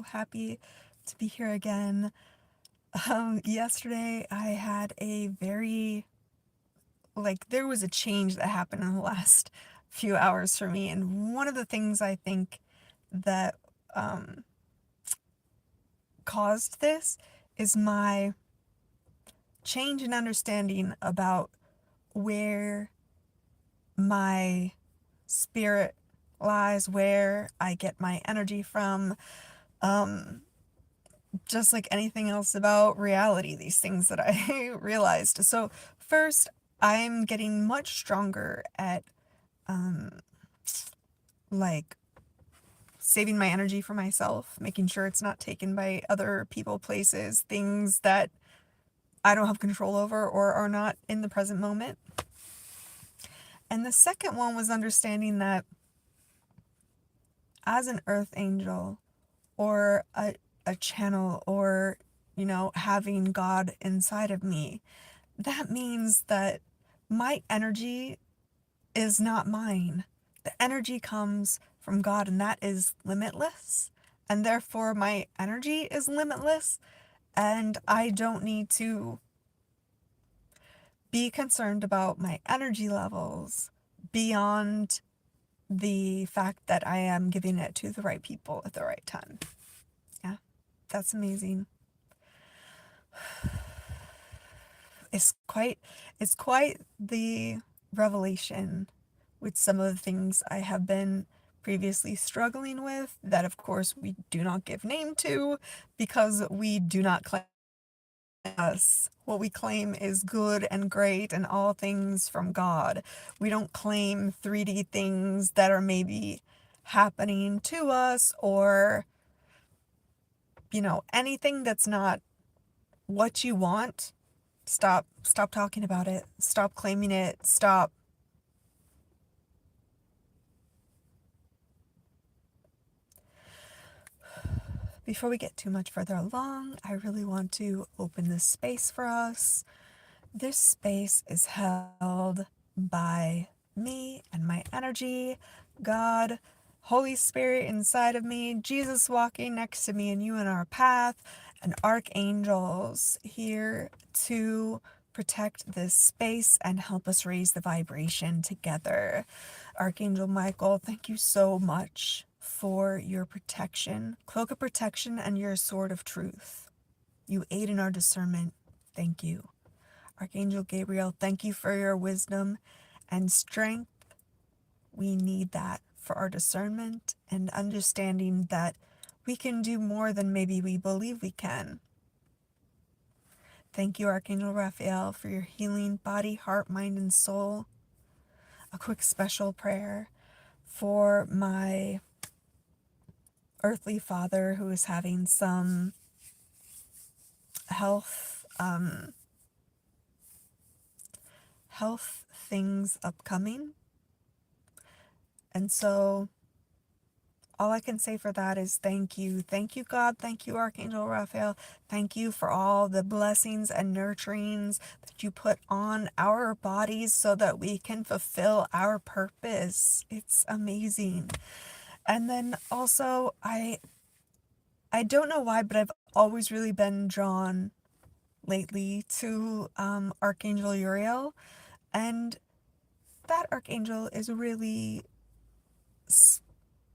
happy to be here again. Yesterday I had a there was a change that happened in the last few hours for me. And one of the things I think that um, caused this is my change in understanding about where my spirit lies, where I get my energy from. Just like anything else about reality, these things that I realized. So, first, I'm getting much stronger at um, like saving my energy for myself, making sure it's not taken by other people, places, things that I don't have control over or are not in the present moment. And the second one was understanding that as an earth angel or a channel or, having God inside of me, that means that my energy is not mine. The energy comes from God, and that is limitless. And therefore, my energy is limitless, and I don't need to be concerned about my energy levels beyond the fact that I am giving it to the right people at the right time. Yeah, that's amazing. It's quite the revelation with some of the things I have been previously struggling with that of course we do not give name to because we do not claim us. What we claim is good and great and all things from God. We don't claim 3D things that are maybe happening to us or anything that's not what you want. Stop talking about it. Stop claiming it. Stop. Before we get too much further along, I really want to open this space for us. This space is held by me and my energy, God, Holy Spirit inside of me, Jesus walking next to me and you in our path, and archangels here to protect this space and help us raise the vibration together. Archangel Michael, thank you so much for your protection, cloak of protection, and your sword of truth. You aid in our discernment. Thank you. Archangel Gabriel, thank you for your wisdom and strength. We need that for our discernment and understanding that we can do more than maybe we believe we can. Thank you, Archangel Raphael, for your healing body, heart, mind, and soul. A quick special prayer for my earthly father who is having some health things upcoming. And so all I can say for that is thank you. Thank you, God. Thank you, Archangel Raphael. Thank you for all the blessings and nurturings that you put on our bodies so that we can fulfill our purpose. It's amazing. And then also, I don't know why, but I've always really been drawn lately to Archangel Uriel. And that archangel is really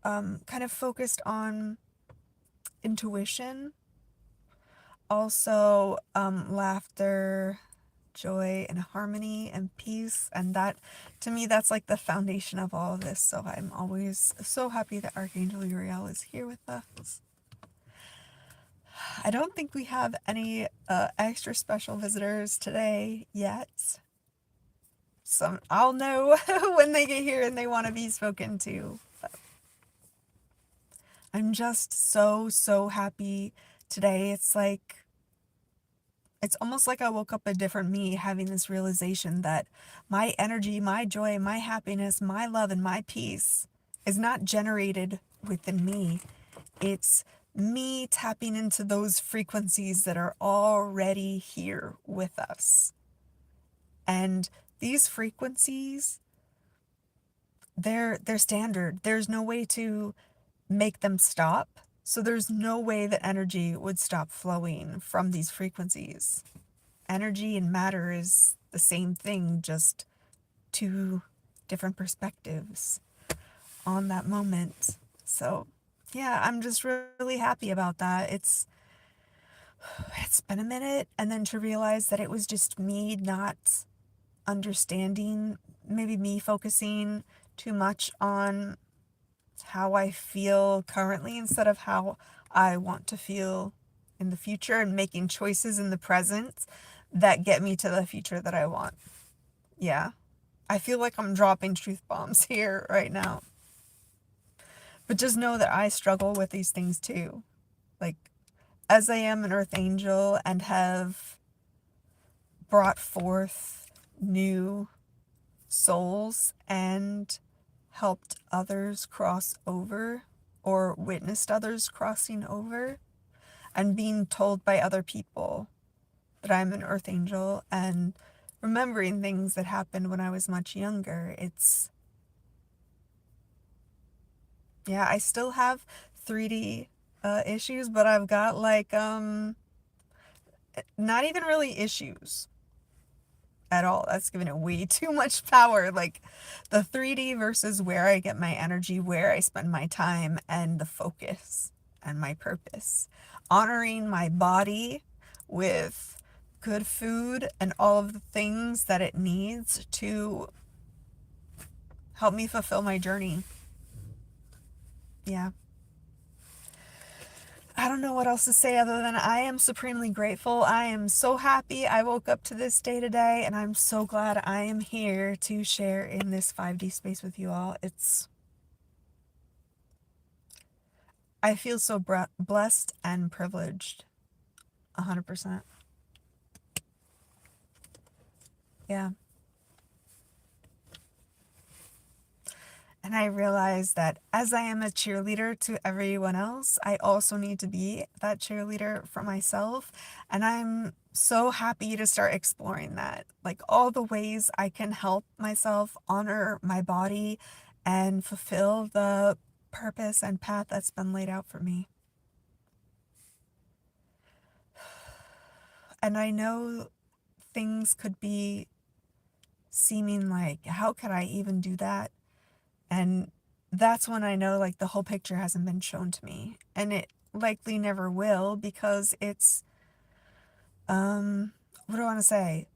kind of focused on intuition, also laughter, joy, and harmony and peace. And that, to me, that's like the foundation of all of this. So I'm always so happy that Archangel Uriel is here with us. I don't think we have any extra special visitors today yet. I'll know when they get here and they want to be spoken to. But I'm just so happy today. It's almost like I woke up a different me having this realization that my energy, my joy, my happiness, my love, and my peace is not generated within me. It's me tapping into those frequencies that are already here with us. And these frequencies, they're standard. There's no way to make them stop. So there's no way that energy would stop flowing from these frequencies. Energy and matter is the same thing, just two different perspectives on that moment. So yeah, I'm just really happy about that. It's been a minute, and then to realize that it was just me not understanding, maybe me focusing too much on how I feel currently instead of how I want to feel in the future, and making choices in the present that get me to the future that I want. Yeah. I feel like I'm dropping truth bombs here right now. But just know that I struggle with these things too. Like, as I am an earth angel and have brought forth new souls and helped others cross over, or witnessed others crossing over, and being told by other people that I'm an earth angel, and remembering things that happened when I was much younger. Yeah, I still have 3D issues, but I've got like not even really issues at all. That's giving it way too much power. Like, the 3D versus where I get my energy, where I spend my time, and the focus and my purpose. Honoring my body with good food and all of the things that it needs to help me fulfill my journey. Yeah. I don't know what else to say other than I am supremely grateful. I am so happy I woke up to this day today, and I'm so glad I am here to share in this 5D space with you all. I feel so blessed and privileged. 100%. Yeah. And I realize that as I am a cheerleader to everyone else, I also need to be that cheerleader for myself. And I'm so happy to start exploring that. Like, all the ways I can help myself honor my body and fulfill the purpose and path that's been laid out for me. And I know things could be seeming like, how could I even do that? And that's when I know, like, the whole picture hasn't been shown to me. And it likely never will, because it's, what do I want to say?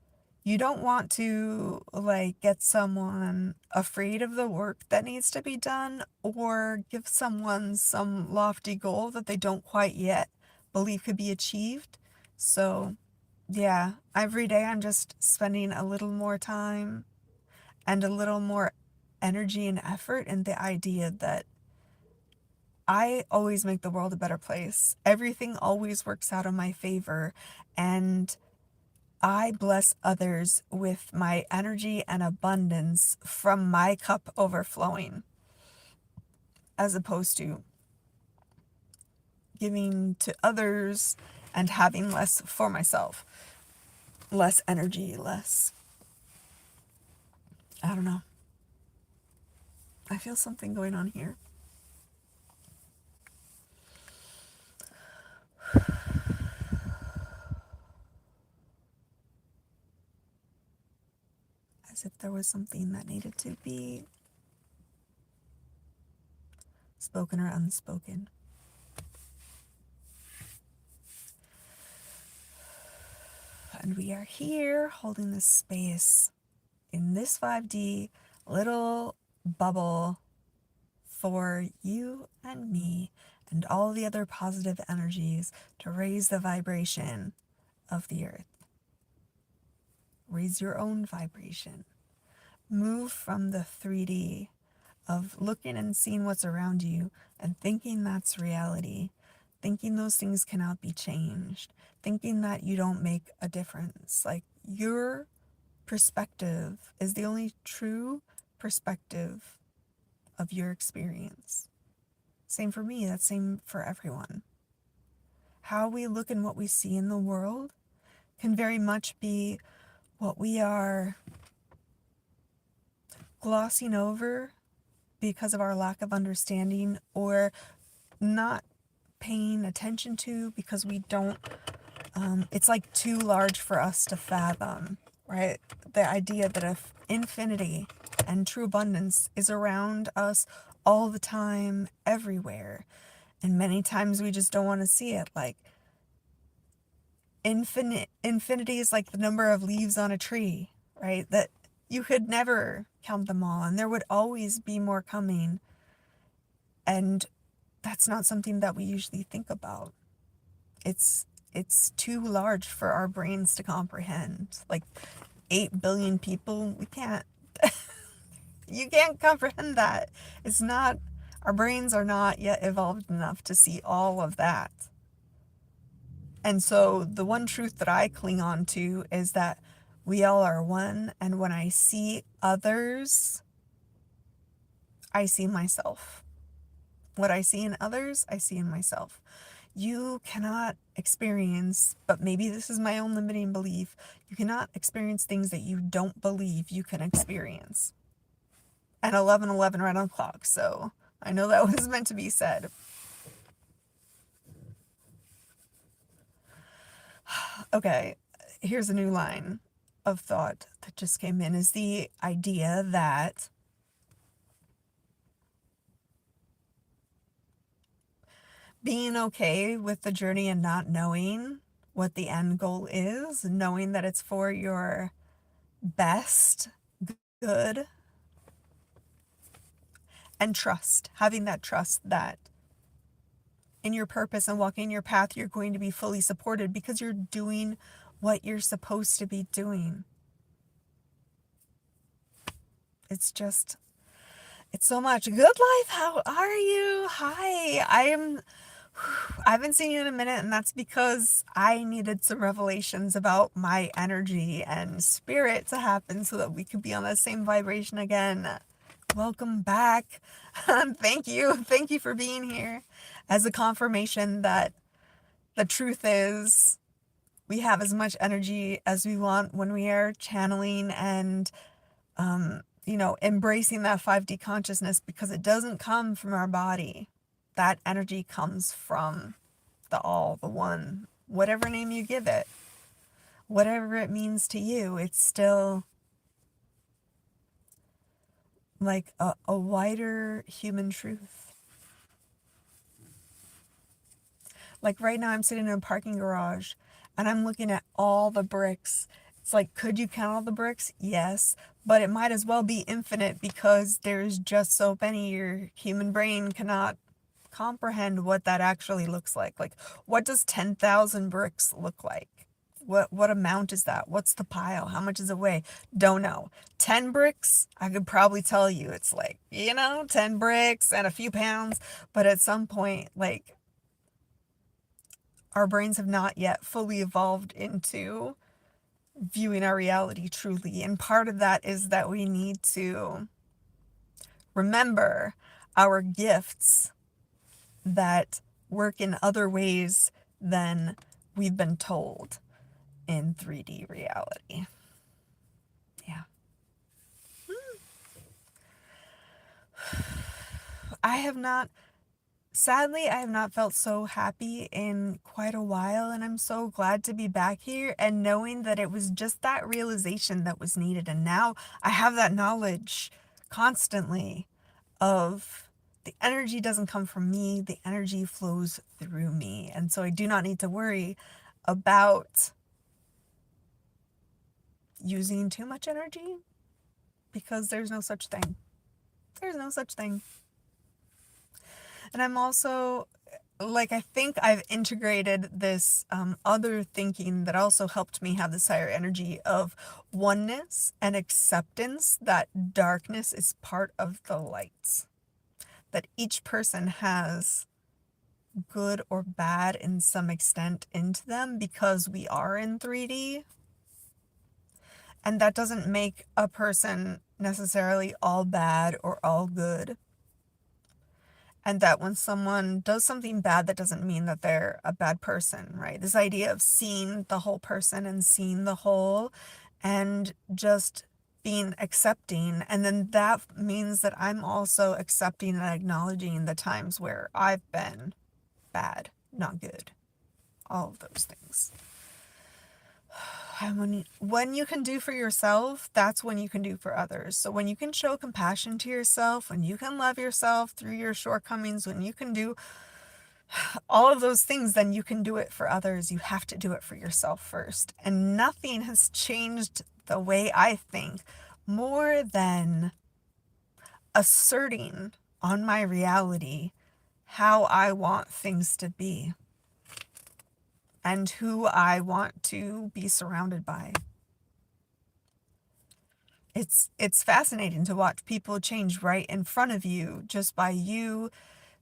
You don't want to, like, get someone afraid of the work that needs to be done, or give someone some lofty goal that they don't quite yet believe could be achieved. So, yeah, every day I'm just spending a little more time and a little more energy and effort in the idea that I always make the world a better place. Everything always works out in my favor, and I bless others with my energy and abundance from my cup overflowing, as opposed to giving to others and having less for myself. Less energy, less. I don't know. I feel something going on here. As if there was something that needed to be spoken or unspoken. And we are here holding this space in this 5D little bubble for you and me and all the other positive energies to raise the vibration of the earth. Raise your own vibration. Move from the 3D of looking and seeing what's around you and thinking that's reality, thinking those things cannot be changed, thinking that you don't make a difference. Like, your perspective is the only true perspective of your experience. Same for me, that's same for everyone. How we look and what we see in the world can very much be what we are glossing over because of our lack of understanding, or not paying attention to because we don't, it's like too large for us to fathom, right? The idea that if infinity and true abundance is around us all the time, everywhere, and many times we just don't want to see it. Like, infinity is like the number of leaves on a tree, right? That you could never count them all, and there would always be more coming. And that's not something that we usually think about. It's too large for our brains to comprehend. Like 8 billion people, we can't you can't comprehend that. It's not, our brains are not yet evolved enough to see all of that. And so the one truth that I cling on to is that we all are one, and when I see others, I see myself. What I see in others, I see in myself. You cannot experience, but maybe this is my own limiting belief, you cannot experience things that you don't believe you can experience. And 11:11 right on the clock, so I know that was meant to be said. Okay, here's a new line of thought that just came in, is the idea that being okay with the journey and not knowing what the end goal is, knowing that it's for your best good, and trust, having that trust that in your purpose and walking your path, you're going to be fully supported because you're doing what you're supposed to be doing. It's just, it's so much. Good life, how are you? Hi, I haven't seen you in a minute, and that's because I needed some revelations about my energy and spirit to happen so that we could be on the same vibration again. Welcome back. Thank you. Thank you for being here as a confirmation that the truth is we have as much energy as we want when we are channeling and, embracing that 5D consciousness, because it doesn't come from our body. That energy comes from the all, the one, whatever name you give it, whatever it means to you. It's still like a wider human truth. Like right now I'm sitting in a parking garage and I'm looking at all the bricks. It's like, could you count all the bricks? Yes, but it might as well be infinite because there's just so many. Your human brain cannot comprehend what that actually looks like. Like, what does 10,000 bricks look like? What amount is that? What's the pile? How much does it weigh? Don't know. 10 bricks, I could probably tell you it's like, 10 bricks and a few pounds. But at some point, like, our brains have not yet fully evolved into viewing our reality truly. And part of that is that we need to remember our gifts that work in other ways than we've been told in 3D reality. Yeah. Sadly, I have not felt so happy in quite a while, and I'm so glad to be back here and knowing that it was just that realization that was needed. And now I have that knowledge constantly of the energy doesn't come from me, the energy flows through me. And so I do not need to worry about using too much energy because there's no such thing. There's no such thing. And I'm also, like, I think I've integrated this other thinking that also helped me have this higher energy of oneness and acceptance that darkness is part of the light. That each person has good or bad in some extent into them because we are in 3D. And that doesn't make a person necessarily all bad or all good. And that when someone does something bad, that doesn't mean that they're a bad person, right? This idea of seeing the whole person and seeing the whole and just being accepting. And then that means that I'm also accepting and acknowledging the times where I've been bad, not good. All of those things. And when you can do for yourself, that's when you can do for others. So when you can show compassion to yourself, when you can love yourself through your shortcomings, when you can do all of those things, then you can do it for others. You have to do it for yourself first. And nothing has changed the way I think more than asserting on my reality how I want things to be and who I want to be surrounded by. It's fascinating to watch people change right in front of you just by you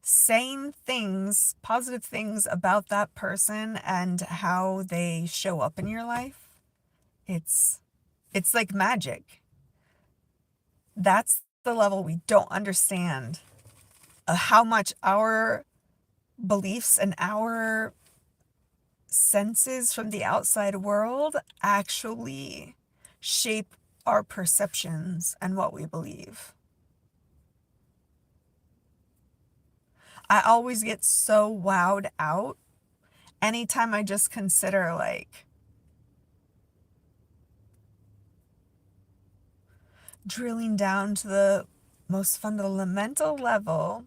saying things, positive things about that person and how they show up in your life. It's like magic. That's the level we don't understand of how much our beliefs and our senses from the outside world actually shape our perceptions and what we believe. I always get so wowed out anytime I just consider like drilling down to the most fundamental level.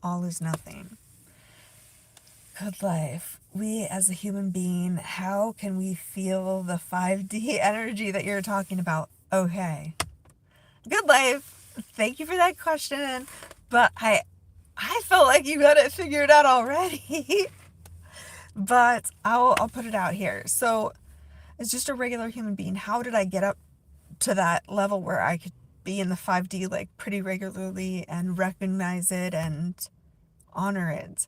All is nothing. Good life. We as a human being, how can we feel the 5D energy that you're talking about? Okay. Good life. Thank you for that question. But I felt like you got it figured out already. But I'll put it out here. So as just a regular human being, how did I get up to that level where I could be in the 5D like pretty regularly and recognize it and honor it?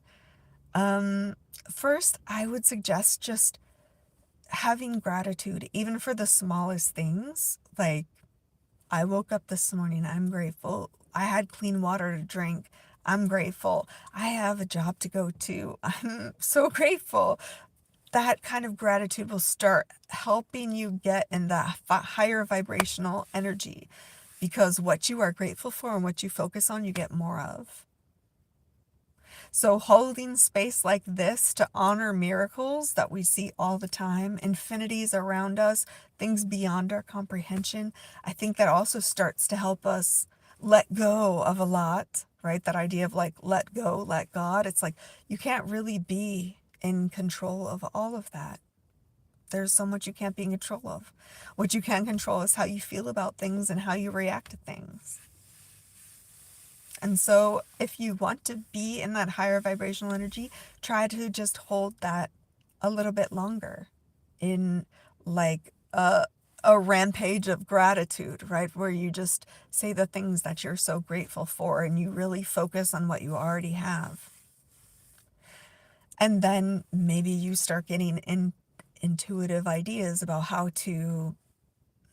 First, I would suggest just having gratitude, even for the smallest things. Like, I woke up this morning, I'm grateful. I had clean water to drink, I'm grateful. I have a job to go to, I'm so grateful. That kind of gratitude will start helping you get in the higher vibrational energy, because what you are grateful for and what you focus on, you get more of. So holding space like this to honor miracles that we see all the time, infinities around us, things beyond our comprehension, I think that also starts to help us let go of a lot, right? That idea of like, let go, let God. It's like, you can't really be in control of all of that. There's so much you can't be in control of. What you can control is how you feel about things and how you react to things. And so if you want to be in that higher vibrational energy, try to just hold that a little bit longer in like a rampage of gratitude, right? Where you just say the things that you're so grateful for and you really focus on what you already have. And then maybe you start getting intuitive ideas about how to,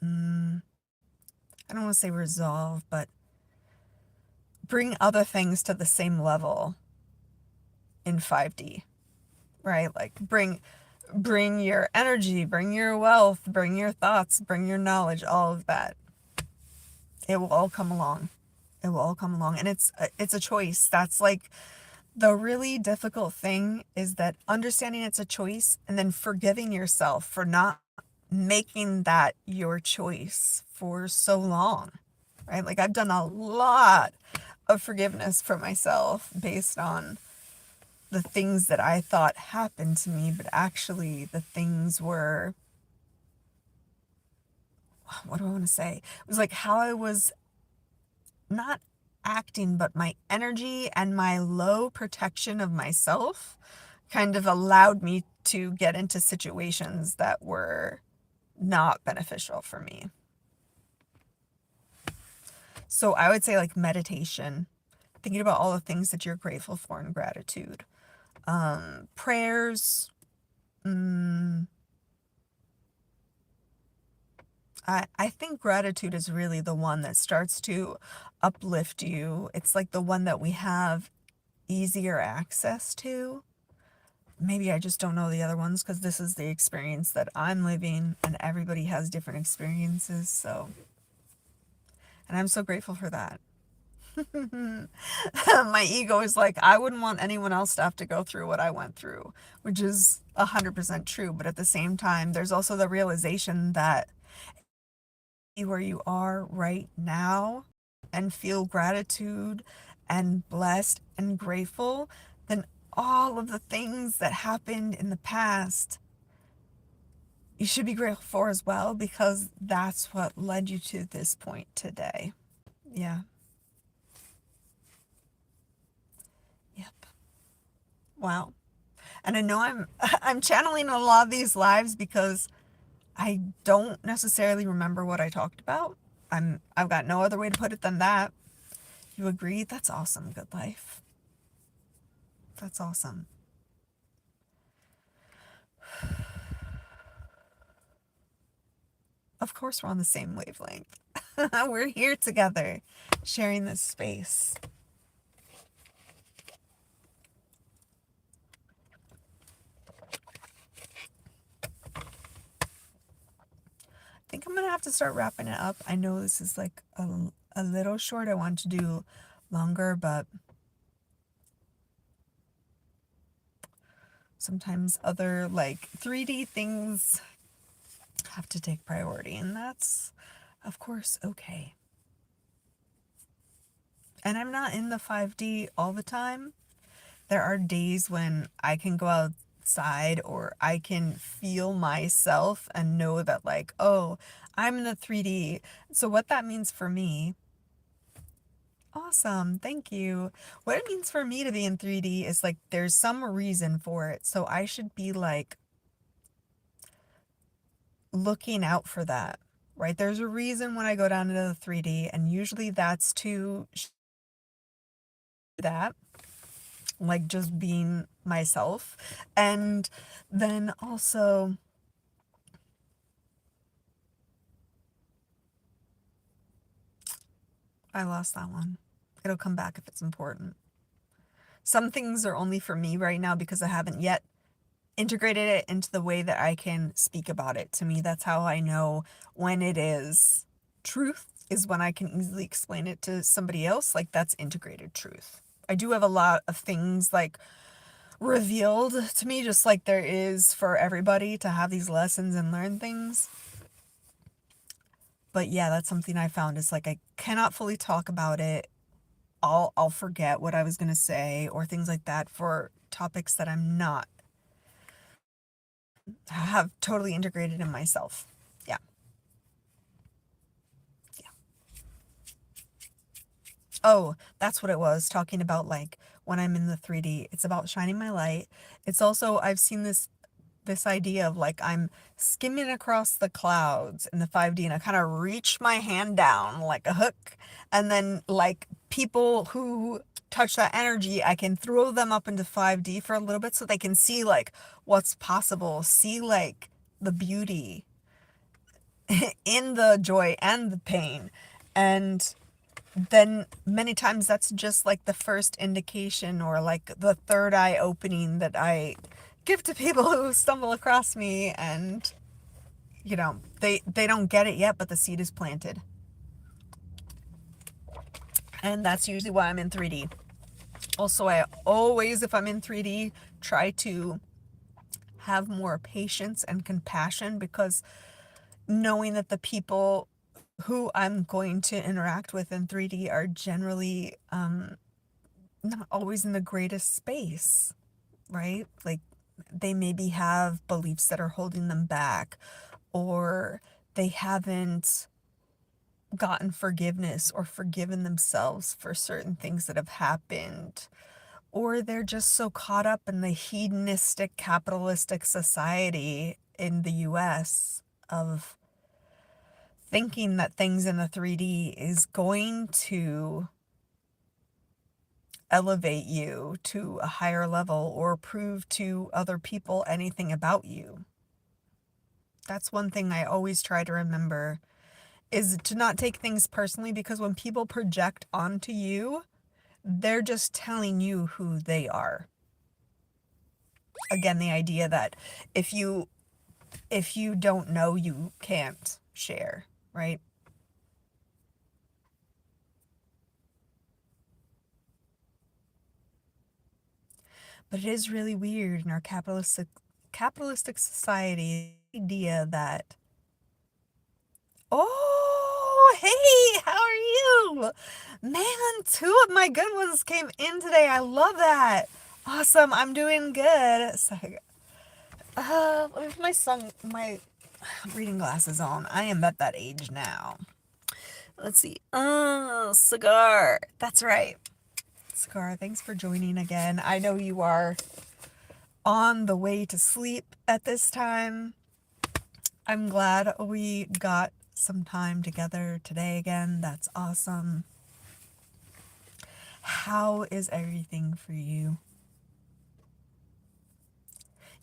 I don't want to say resolve, but bring other things to the same level in 5D, right? Like bring your energy, bring your wealth, bring your thoughts, bring your knowledge, all of that. It will all come along. It will all come along. And it's a choice. That's like the really difficult thing, is that understanding it's a choice and then forgiving yourself for not making that your choice for so long, right? Like I've done a lot of forgiveness for myself based on the things that I thought happened to me, but actually the things were, what do I want to say? It was like how I was not acting, but my energy and my low protection of myself kind of allowed me to get into situations that were not beneficial for me. So I would say like meditation, thinking about all the things that you're grateful for in gratitude. Prayers. I think gratitude is really the one that starts to uplift you. It's like the one that we have easier access to. Maybe I just don't know the other ones because this is the experience that I'm living and everybody has different experiences. So, and I'm so grateful for that. My ego is like, I wouldn't want anyone else to have to go through what I went through, which is 100% true. But at the same time, there's also the realization that where you are right now and feel gratitude and blessed and grateful, then all of the things that happened in the past, you should be grateful for as well, because that's what led you to this point today. Yeah. Yep. Wow. And I know I'm channeling a lot of these lives because I don't necessarily remember what I talked about. I've got no other way to put it than that. You agree? That's awesome. Good life. That's awesome. Of course we're on the same wavelength. We're here together, sharing this space. I think I'm gonna have to start wrapping it up. I know this is like a little short. I want to do longer, but sometimes other like 3D things have to take priority, and that's of course okay. And I'm not in the 5D all the time. There are days when I can go outside or I can feel myself and know that, like, oh, I'm in the 3D. So what that means for me, awesome, thank you. What it means for me to be in 3D is like there's some reason for it. So I should be like looking out for that, right? There's a reason when I go down into the 3D, and usually that's to that, like just being myself. And then also, I lost that one. It'll come back if it's important. Some things are only for me right now because I haven't yet integrated it into the way that I can speak about it. To me, that's how I know when it is truth, is when I can easily explain it to somebody else. Like, that's integrated truth. I do have a lot of things like revealed to me, just like there is for everybody to have these lessons and learn things. But yeah, that's something I found is like I cannot fully talk about it. I'll forget what I was gonna say or things like that for topics that I'm not have totally integrated in myself. Yeah. Yeah. Oh, that's what it was. Talking about like when I'm in the 3D, it's about shining my light. It's also, I've seen this idea of like I'm skimming across the clouds in the 5D, and I kind of reach my hand down like a hook, and then like people who touch that energy, I can throw them up into 5D for a little bit so they can see like what's possible, see like the beauty in the joy and the pain. And then many times that's just like the first indication or like the third eye opening that I give to people who stumble across me, and they don't get it yet, but the seed is planted. And that's usually why I'm in 3D. Also, I always, if I'm in 3D, try to have more patience and compassion, because knowing that the people who I'm going to interact with in 3D are generally not always in the greatest space, right? Like they maybe have beliefs that are holding them back, or they haven't gotten forgiveness or forgiven themselves for certain things that have happened, or they're just so caught up in the hedonistic capitalistic society in the US of thinking that things in the 3D is going to elevate you to a higher level or prove to other people anything about you. That's one thing I always try to remember, is to not take things personally, because when people project onto you, they're just telling you who they are. Again, the idea that if you don't know, you can't share, right? But it is really weird in our capitalistic society, the idea that, oh, hey, how are you? Man, two of my good ones came in today. I love that. Awesome. I'm doing good. So, with my reading glasses on. I am at that age now. Let's see. Oh, Cigar. That's right. Cigar, thanks for joining again. I know you are on the way to sleep at this time. I'm glad we got some time together today again. That's awesome. How is everything for you?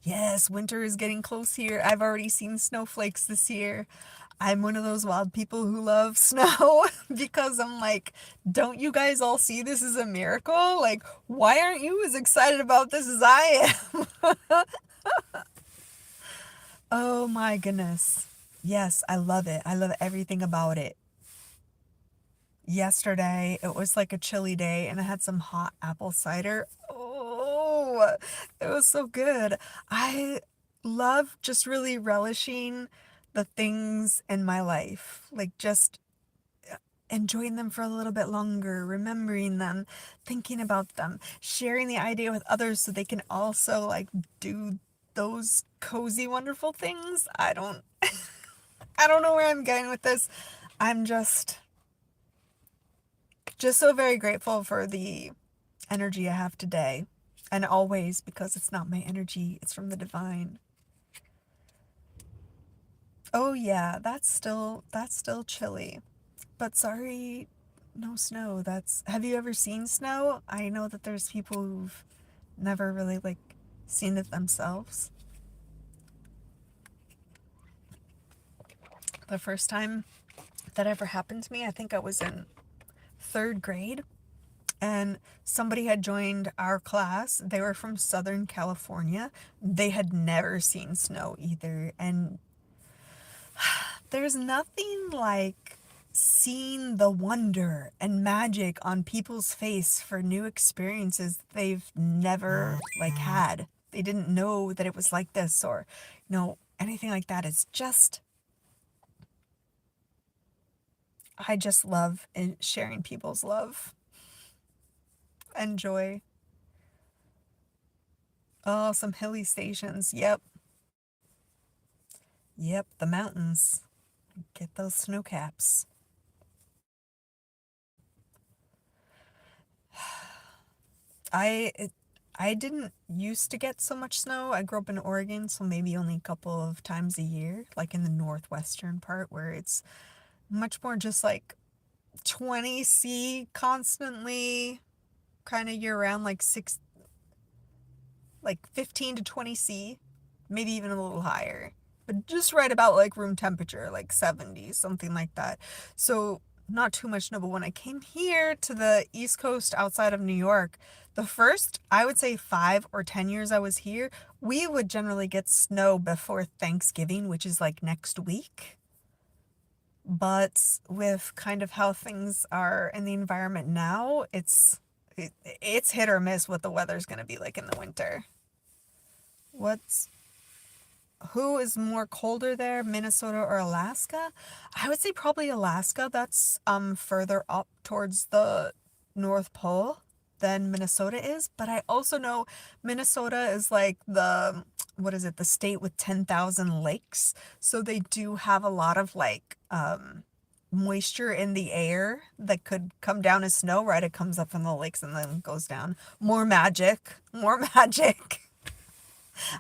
Yes, winter is getting close here. I've already seen snowflakes this year. I'm one of those wild people who love snow because I'm like, don't you guys all see this as a miracle? Like, why aren't you as excited about this as I am? Oh my goodness. Yes, I love it. I love everything about it. Yesterday, it was like a chilly day and I had some hot apple cider. Oh, it was so good. I love just really relishing the things in my life, like just enjoying them for a little bit longer, remembering them, thinking about them, sharing the idea with others so they can also like do those cozy, wonderful things. I don't know where I'm going with this. I'm just so very grateful for the energy I have today and always, because it's not my energy, it's from the divine. Oh yeah, that's still chilly. But sorry, no snow. That's Have you ever seen snow? I know that there's people who've never really like seen it themselves. The first time that ever happened to me, I think I was in 3rd grade, and somebody had joined our class. They were from Southern California. They had never seen snow either. And there's nothing like seeing the wonder and magic on people's face for new experiences they've never like had. They didn't know that it was like this, or anything like that. It's just, I just love sharing people's love and joy. Oh, some hilly stations. Yep, the mountains. Get those snow caps. I I didn't used to get so much snow. I grew up in Oregon, so maybe only a couple of times a year, like in the northwestern part where it's much more just like 20°C constantly, kind of year round, like 15 to 20°C, maybe even a little higher, but just right about like room temperature, like 70, something like that. So not too much snow. But when I came here to the East Coast outside of New York, the first, I would say 5 or 10 years I was here, we would generally get snow before Thanksgiving, which is like next week. But with kind of how things are in the environment now, it's hit or miss what the weather's going to be like in the winter. What's who is more colder there, Minnesota or Alaska? I would say probably Alaska. That's further up towards the North Pole than Minnesota is. But I also know Minnesota is like what is it, the state with 10,000 lakes. So they do have a lot of like moisture in the air that could come down as snow, right? It comes up from the lakes and then goes down. More magic, more magic.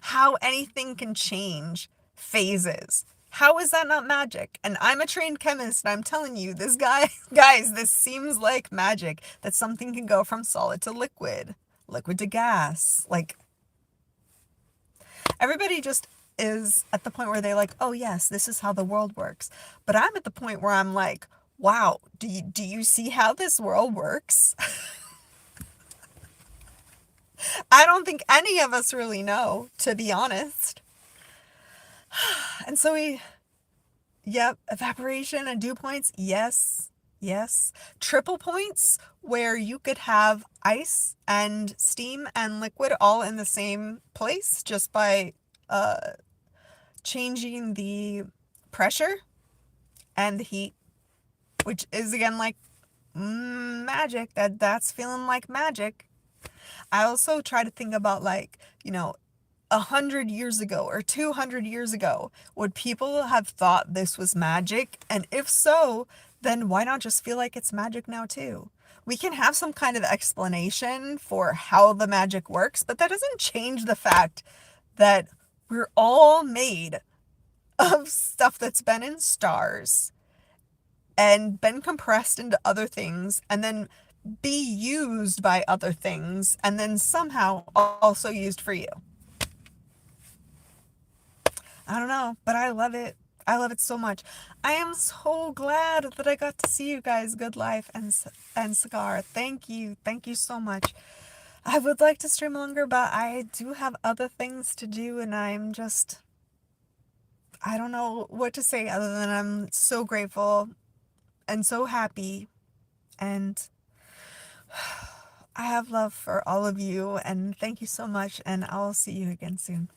How anything can change phases. How is that not magic? And I'm a trained chemist, and I'm telling you, guys, this seems like magic, that something can go from solid to liquid, liquid to gas. Like, everybody just is at the point where they're like, oh yes, this is how the world works. But I'm at the point where I'm like, wow, do you see how this world works? I don't think any of us really know, to be honest. And so yep, evaporation and dew points, yes, Yes. Triple points where you could have ice and steam and liquid all in the same place just by uh, changing the pressure and the heat, which is again like magic. That's feeling like magic. I also try to think about like, 100 years ago or 200 years ago, would people have thought this was magic? And if so, then why not just feel like it's magic now too? We can have some kind of explanation for how the magic works, but that doesn't change the fact that we're all made of stuff that's been in stars and been compressed into other things and then be used by other things and then somehow also used for you. I don't know, but I love it. I love it so much. I am so glad that I got to see you guys, Good Life and Cigar. Thank you. Thank you so much. I would like to stream longer, but I do have other things to do, and I don't know what to say other than I'm so grateful and so happy, and I have love for all of you, and thank you so much, and I'll see you again soon.